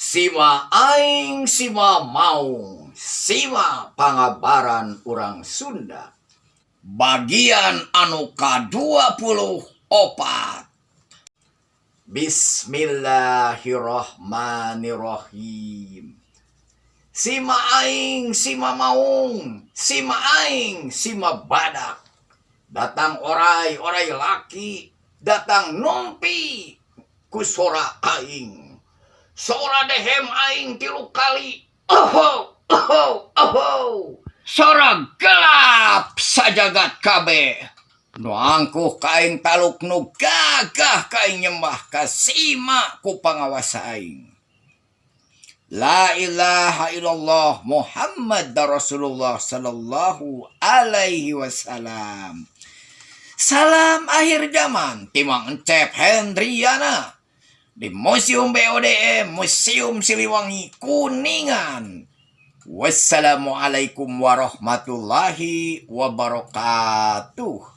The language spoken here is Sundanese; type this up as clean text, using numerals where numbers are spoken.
Sima aing sima maung, sima pangabaran urang Sunda. Bagian anu ka-24. Bismillahirrahmanirrahim. Sima aing sima maung, sima aing sima badak. Datang orai laki, datang numpi ku sora aing. Sora dehem aing 3 kali. Oh, oh, oh. Sora gelap sajagat kabeh. Nu angkuh kaing taluk nu gagah kaing nyembah ka sima ku pangawasa aing. La ilaha illallah Muhammad Rasulullah sallallahu alaihi wasallam. Salam akhir zaman timang Encep Hendriana di Museum BODM Museum Siliwangi Kuningan. Wassalamualaikum warahmatullahi wabarakatuh.